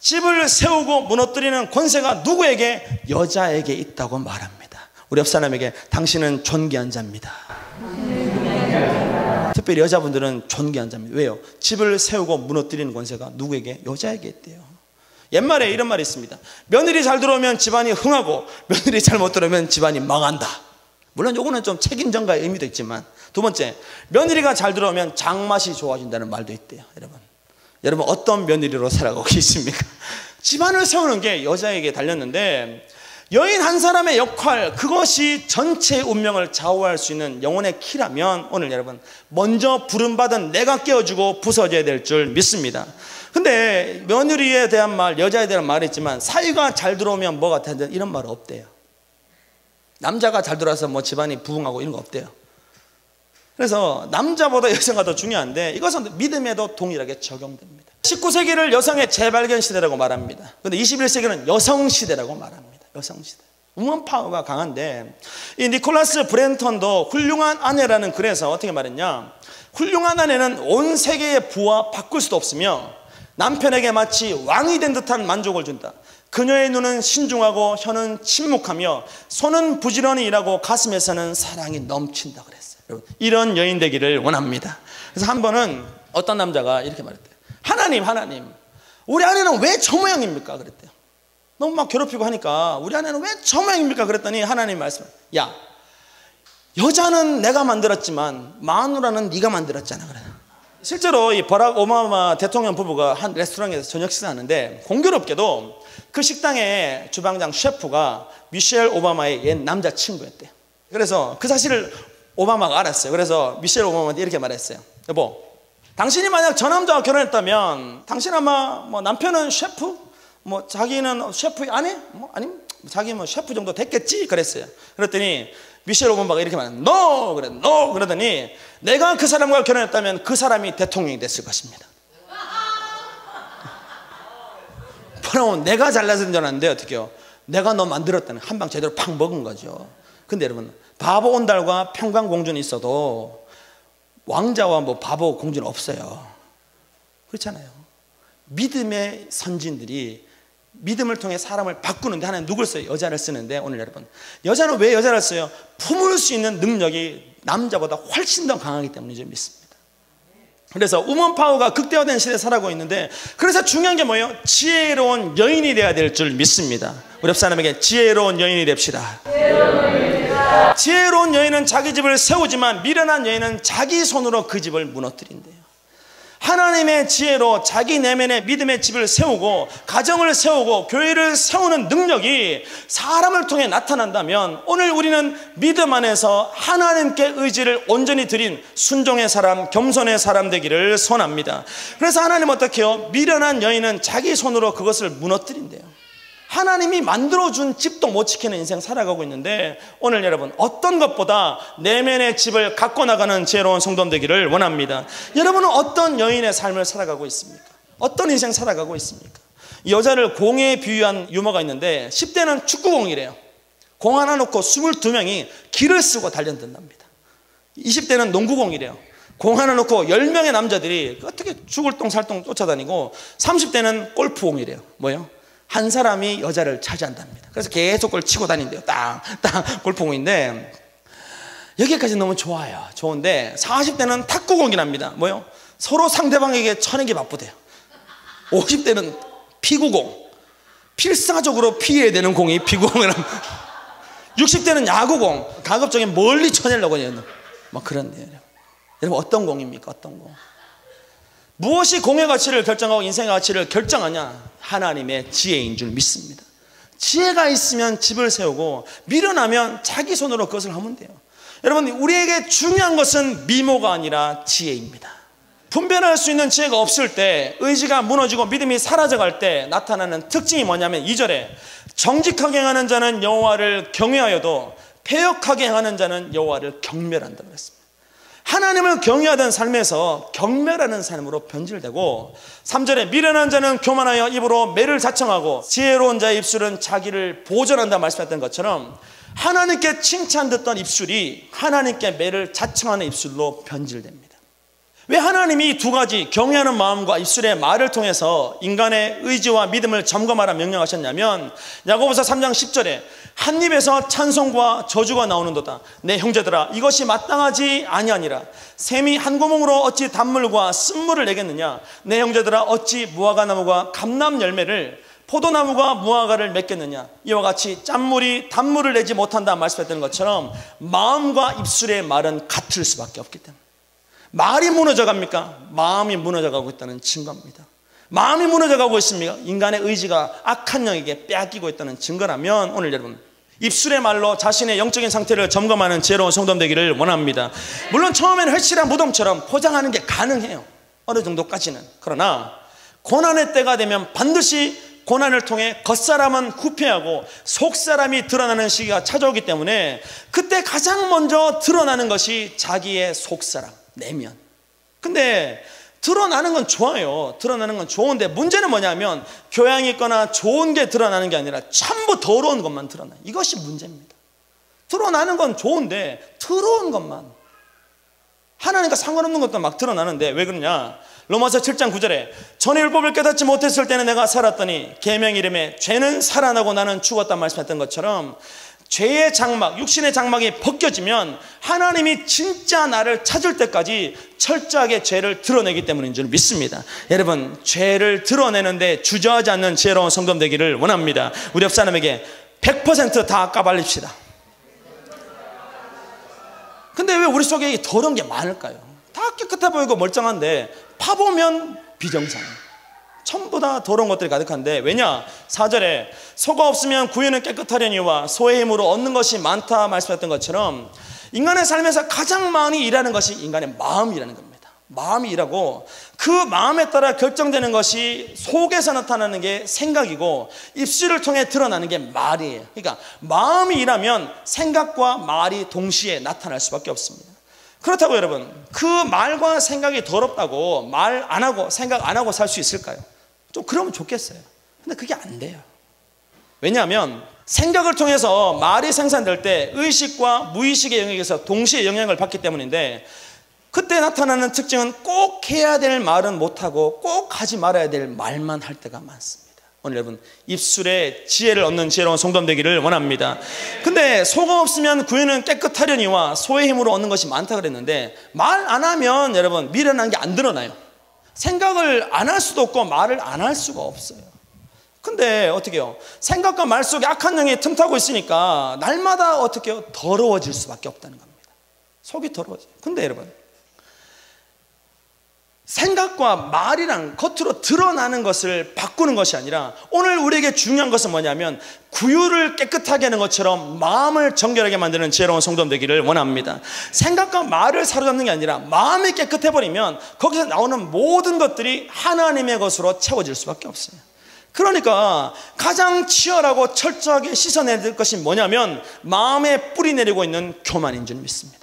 집을 세우고 무너뜨리는 권세가 누구에게? 여자에게 있다고 말합니다. 우리 옆 사람에게 당신은 존귀한 자입니다. 특별히 여자분들은 존귀한 자입니다. 왜요? 집을 세우고 무너뜨리는 권세가 누구에게? 여자에게 있대요. 옛말에 이런 말이 있습니다. 며느리 잘 들어오면 집안이 흥하고 며느리 잘못 들어오면 집안이 망한다. 물론 요거는 좀 책임전가의 의미도 있지만, 두 번째, 며느리가 잘 들어오면 장맛이 좋아진다는 말도 있대요. 여러분 어떤 며느리로 살아가고 계십니까? 집안을 세우는 게 여자에게 달렸는데, 여인 한 사람의 역할, 그것이 전체의 운명을 좌우할 수 있는 영혼의 키라면, 오늘 여러분, 먼저 부름받은 내가 깨워주고 부서져야 될 줄 믿습니다. 근데 며느리에 대한 말, 여자에 대한 말이 있지만, 사위가 잘 들어오면 뭐가 된다, 이런 말 없대요. 남자가 잘 들어와서 뭐 집안이 부흥하고 이런 거 없대요. 그래서 남자보다 여성가 더 중요한데, 이것은 믿음에도 동일하게 적용됩니다. 19세기를 여성의 재발견 시대라고 말합니다. 그런데 21세기는 여성 시대라고 말합니다. 여성 시대. 우먼 파워가 강한데, 이 니콜라스 브랜턴도 훌륭한 아내라는 글에서 어떻게 말했냐? 훌륭한 아내는 온 세계의 부와 바꿀 수도 없으며 남편에게 마치 왕이 된 듯한 만족을 준다. 그녀의 눈은 신중하고 혀는 침묵하며 손은 부지런히 일하고 가슴에서는 사랑이 넘친다 그랬어요. 여러분, 이런 여인 되기를 원합니다. 그래서 한 번은 어떤 남자가 이렇게 말했대요. 하나님, 우리 아내는 왜 저 모양입니까? 그랬대요. 너무 막 괴롭히고 하니까 우리 아내는 왜 저 모양입니까? 그랬더니 하나님 말씀, 야, 여자는 내가 만들었지만 마누라는 네가 만들었잖아. 그래. 실제로 이 버락 오바마 대통령 부부가 한 레스토랑에서 저녁 식사하는데 공교롭게도 그 식당의 주방장 셰프가 미셸 오바마의 옛 남자친구였대요. 그래서 그 사실을 오바마가 알았어요. 그래서 미셸 오바마한테 이렇게 말했어요. 여보, 당신이 만약 저 남자와 결혼했다면 당신 아마 뭐 남편은 셰프? 뭐 자기는 셰프의 아내? 뭐 아니면 자기 뭐 셰프 정도 됐겠지? 그랬어요. 그랬더니 미셸 오바마가 이렇게 말해요. No! 그래, no! 그러더니 내가 그 사람과 결혼했다면 그 사람이 대통령이 됐을 것입니다. 그럼 내가 잘나서는 줄 알았는데 어떻게요? 내가 너 만들었다는 한 방 제대로 팍 먹은 거죠. 근데 여러분, 바보 온달과 평강공주는 있어도 왕자와 뭐 바보 공주는 없어요. 그렇잖아요. 믿음의 선진들이 믿음을 통해 사람을 바꾸는데 하나님 누굴 써요? 여자를 쓰는데 오늘 여러분, 여자는 왜 여자를 써요? 품을 수 있는 능력이 남자보다 훨씬 더 강하기 때문이죠. 믿습니다. 그래서 우먼 파워가 극대화된 시대에 살아가고 있는데, 그래서 중요한 게 뭐예요? 지혜로운 여인이 되어야 될 줄 믿습니다. 우리 옆 사람에게 지혜로운 여인이 됩시다. 지혜로운 여인은 자기 집을 세우지만 미련한 여인은 자기 손으로 그 집을 무너뜨린대요. 하나님의 지혜로 자기 내면의 믿음의 집을 세우고 가정을 세우고 교회를 세우는 능력이 사람을 통해 나타난다면 오늘 우리는 믿음 안에서 하나님께 의지를 온전히 드린 순종의 사람, 겸손의 사람 되기를 소원합니다. 그래서 하나님 어떻게 해요? 미련한 여인은 자기 손으로 그것을 무너뜨린대요. 하나님이 만들어준 집도 못 지키는 인생 살아가고 있는데, 오늘 여러분 어떤 것보다 내면의 집을 갖고 나가는 지혜로운 성도 되기를 원합니다. 여러분은 어떤 여인의 삶을 살아가고 있습니까? 어떤 인생 살아가고 있습니까? 이 여자를 공에 비유한 유머가 있는데 10대는 축구공이래요. 공 하나 놓고 22명이 기를 쓰고 달려든답니다. 20대는 농구공이래요. 공 하나 놓고 10명의 남자들이 어떻게 죽을 똥살똥 쫓아다니고, 30대는 골프공이래요. 뭐예요? 한 사람이 여자를 차지한답니다. 그래서 계속 그걸 치고 다닌대요. 땅 골프공인데, 여기까지 너무 좋아요. 좋은데 40대는 탁구공이랍니다. 뭐요? 서로 상대방에게 쳐내기 바쁘대요. 50대는 피구공, 필사적으로 피해야 되는 공이 피구공이랍니다. 60대는 야구공, 가급적인 멀리 쳐내려고 해요. 막 그런데요. 여러분 어떤 공입니까? 어떤 공? 무엇이 공의 가치를 결정하고 인생의 가치를 결정하냐? 하나님의 지혜인 줄 믿습니다. 지혜가 있으면 집을 세우고 미련하면 자기 손으로 그것을 하면 돼요. 여러분, 우리에게 중요한 것은 미모가 아니라 지혜입니다. 분별할 수 있는 지혜가 없을 때, 의지가 무너지고 믿음이 사라져갈 때 나타나는 특징이 뭐냐면 2절에 정직하게 행하는 자는 여호와를 경외하여도 패역하게 행하는 자는 여호와를 경멸한다고 그랬습니다. 하나님을 경외하던 삶에서 경멸하는 삶으로 변질되고, 3절에 미련한 자는 교만하여 입으로 매를 자청하고 지혜로운 자의 입술은 자기를 보존한다 말씀했던 것처럼, 하나님께 칭찬 듣던 입술이 하나님께 매를 자청하는 입술로 변질됩니다. 왜 하나님이 두 가지 경외하는 마음과 입술의 말을 통해서 인간의 의지와 믿음을 점검하라 명령하셨냐면, 야고보서 3장 10절에 한 입에서 찬송과 저주가 나오는도다. 내 형제들아, 이것이 마땅하지 아니하니라. 샘이 한 구멍으로 어찌 단물과 쓴물을 내겠느냐. 내 형제들아, 어찌 무화과나무가 감람 열매를, 포도나무가 무화과를 맺겠느냐. 이와 같이 짠물이 단물을 내지 못한다 말씀했던 것처럼 마음과 입술의 말은 같을 수밖에 없기 때문에, 말이 무너져 갑니까? 마음이 무너져 가고 있다는 증거입니다. 마음이 무너져 가고 있습니까? 인간의 의지가 악한 영에게 빼앗기고 있다는 증거라면, 오늘 여러분 입술의 말로 자신의 영적인 상태를 점검하는 지혜로운 성도 되기를 원합니다. 물론 처음에는 회칠한 무덤처럼 포장하는 게 가능해요. 어느 정도까지는. 그러나 고난의 때가 되면 반드시 고난을 통해 겉사람은 후패하고 속사람이 드러나는 시기가 찾아오기 때문에, 그때 가장 먼저 드러나는 것이 자기의 속사람, 내면. 근데 드러나는 건 좋아요. 드러나는 건 좋은데 문제는 뭐냐면, 교양이 있거나 좋은 게 드러나는 게 아니라 전부 더러운 것만 드러나요. 이것이 문제입니다. 드러나는 건 좋은데 더러운 것만, 하나님과 상관없는 것도 막 드러나는데 왜 그러냐? 로마서 7장 9절에 전에 율법을 깨닫지 못했을 때는 내가 살았더니 계명 이름에 죄는 살아나고 나는 죽었다 말씀했던 것처럼, 죄의 장막, 육신의 장막이 벗겨지면 하나님이 진짜 나를 찾을 때까지 철저하게 죄를 드러내기 때문인 줄 믿습니다. 여러분, 죄를 드러내는데 주저하지 않는 지혜로운 성도 되기를 원합니다. 우리 옆 사람에게 100% 다 까발립시다. 근데 왜 우리 속에 더러운 게 많을까요? 다 다 깨끗해 보이고 멀쩡한데 파보면 비정상, 전부 다 더러운 것들이 가득한데, 왜냐? 4절에 소가 없으면 구유는 깨끗하려니와 소의 힘으로 얻는 것이 많다 말씀했던 것처럼 인간의 삶에서 가장 많이 일하는 것이 인간의 마음이라는 겁니다. 마음이 일하고 그 마음에 따라 결정되는 것이 속에서 나타나는 게 생각이고 입술을 통해 드러나는 게 말이에요. 그러니까 마음이 일하면 생각과 말이 동시에 나타날 수밖에 없습니다. 그렇다고 여러분, 그 말과 생각이 더럽다고 말 안 하고 생각 안 하고 살 수 있을까요? 좀 그러면 좋겠어요. 근데 그게 안 돼요. 왜냐하면 생각을 통해서 말이 생산될 때 의식과 무의식의 영역에서 동시에 영향을 받기 때문인데, 그때 나타나는 특징은 꼭 해야 될 말은 못하고 꼭 하지 말아야 될 말만 할 때가 많습니다. 오늘 여러분, 입술에 지혜를 얻는 지혜로운 성도 되기를 원합니다. 근데 소가 없으면 구유는 깨끗하려니와 소의 힘으로 얻는 것이 많다 그랬는데, 말 안 하면 여러분 미련한 게 안 드러나요. 생각을 안 할 수도 없고 말을 안 할 수가 없어요. 근데 어떻게 해요? 생각과 말 속에 악한 영이 틈타고 있으니까 날마다 어떻게 해요? 더러워질 수밖에 없다는 겁니다. 속이 더러워져요. 근데 여러분, 생각과 말이랑 겉으로 드러나는 것을 바꾸는 것이 아니라 오늘 우리에게 중요한 것은 뭐냐면 구유를 깨끗하게 하는 것처럼 마음을 정결하게 만드는 지혜로운 성도 되기를 원합니다. 생각과 말을 사로잡는 게 아니라 마음이 깨끗해버리면 거기서 나오는 모든 것들이 하나님의 것으로 채워질 수밖에 없어요. 그러니까 가장 치열하고 철저하게 씻어내야 될 것이 뭐냐면 마음에 뿌리 내리고 있는 교만인 줄 믿습니다.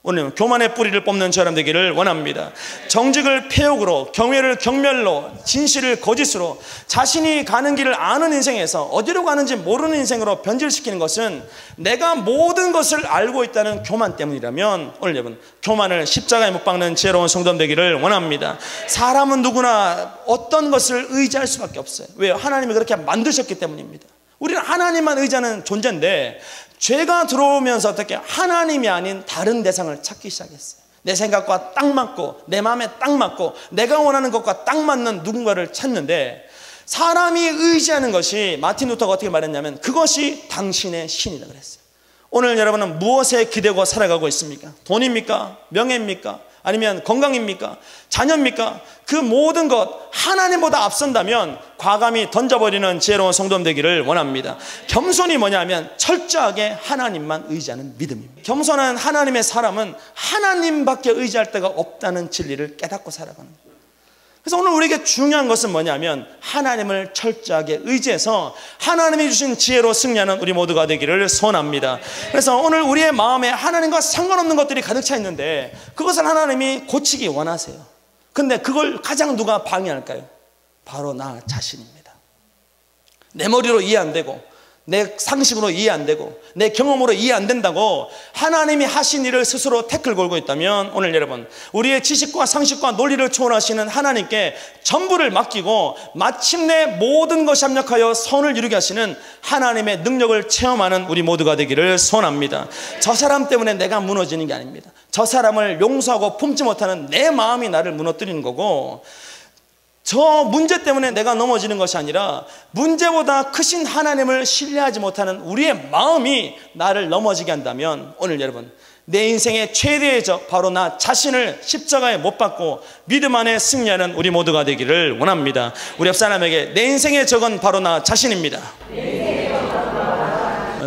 오늘 교만의 뿌리를 뽑는 사람 되기를 원합니다. 정직을 폐역으로, 경외를 경멸로, 진실을 거짓으로, 자신이 가는 길을 아는 인생에서 어디로 가는지 모르는 인생으로 변질시키는 것은 내가 모든 것을 알고 있다는 교만 때문이라면, 오늘 여러분, 교만을 십자가에 못 박는 지혜로운 성도 되기를 원합니다. 사람은 누구나 어떤 것을 의지할 수밖에 없어요. 왜요? 하나님이 그렇게 만드셨기 때문입니다. 우리는 하나님만 의지하는 존재인데, 죄가 들어오면서 어떻게 하나님이 아닌 다른 대상을 찾기 시작했어요. 내 생각과 딱 맞고 내 마음에 딱 맞고 내가 원하는 것과 딱 맞는 누군가를 찾는데, 사람이 의지하는 것이, 마틴 루터가 어떻게 말했냐면 그것이 당신의 신이다 그랬어요. 오늘 여러분은 무엇에 기대고 살아가고 있습니까? 돈입니까? 명예입니까? 아니면 건강입니까? 자녀입니까? 그 모든 것 하나님보다 앞선다면 과감히 던져버리는 지혜로운 성도 되기를 원합니다. 겸손이 뭐냐면 철저하게 하나님만 의지하는 믿음입니다. 겸손한 하나님의 사람은 하나님밖에 의지할 데가 없다는 진리를 깨닫고 살아가는 거예요. 그래서 오늘 우리에게 중요한 것은 뭐냐면 하나님을 철저하게 의지해서 하나님이 주신 지혜로 승리하는 우리 모두가 되기를 소원합니다. 그래서 오늘 우리의 마음에 하나님과 상관없는 것들이 가득 차 있는데 그것을 하나님이 고치기 원하세요. 근데 그걸 가장 누가 방해할까요? 바로 나 자신입니다. 내 머리로 이해 안 되고 내 상식으로 이해 안 되고 내 경험으로 이해 안 된다고 하나님이 하신 일을 스스로 태클 걸고 있다면, 오늘 여러분, 우리의 지식과 상식과 논리를 초월하시는 하나님께 전부를 맡기고 마침내 모든 것이 합력하여 선을 이루게 하시는 하나님의 능력을 체험하는 우리 모두가 되기를 소원합니다. 저 사람 때문에 내가 무너지는 게 아닙니다. 저 사람을 용서하고 품지 못하는 내 마음이 나를 무너뜨리는 거고, 저 문제 때문에 내가 넘어지는 것이 아니라 문제보다 크신 하나님을 신뢰하지 못하는 우리의 마음이 나를 넘어지게 한다면, 오늘 여러분, 내 인생의 최대의 적 바로 나 자신을 십자가에 못 박고 믿음 안에 승리하는 우리 모두가 되기를 원합니다. 우리 옆 사람에게 내 인생의 적은 바로 나 자신입니다.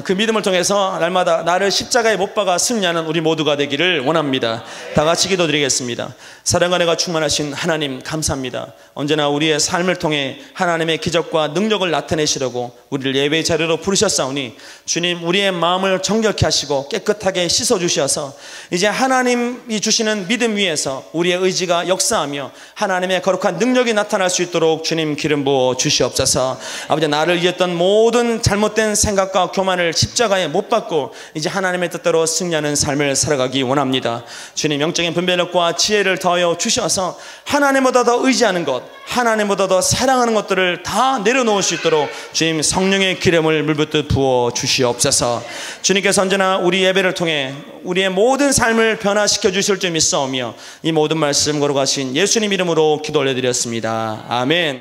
그 믿음을 통해서 날마다 나를 십자가에 못 박아 승리하는 우리 모두가 되기를 원합니다. 다 같이 기도드리겠습니다. 사랑과 은혜가 충만하신 하나님, 감사합니다. 언제나 우리의 삶을 통해 하나님의 기적과 능력을 나타내시려고 우리를 예배의 자리로 부르셨사오니, 주님, 우리의 마음을 정결케 하시고 깨끗하게 씻어주셔서 이제 하나님이 주시는 믿음 위에서 우리의 의지가 역사하며 하나님의 거룩한 능력이 나타날 수 있도록 주님 기름 부어 주시옵소서. 아버지, 나를 이었던 모든 잘못된 생각과 교만을 십자가에 못 박고 이제 하나님의 뜻대로 승리하는 삶을 살아가기 원합니다. 주님, 영적인 분별력과 지혜를 더하여 주셔서 하나님보다 더 의지하는 것, 하나님보다 더 사랑하는 것들을 다 내려놓을 수 있도록 주님 성령의 기름을 물붓듯 부어 주시옵소서. 주님께서 언제나 우리 예배를 통해 우리의 모든 삶을 변화시켜 주실 줄 믿사오며 이 모든 말씀 걸어가신 예수님 이름으로 기도 올려드렸습니다. 아멘.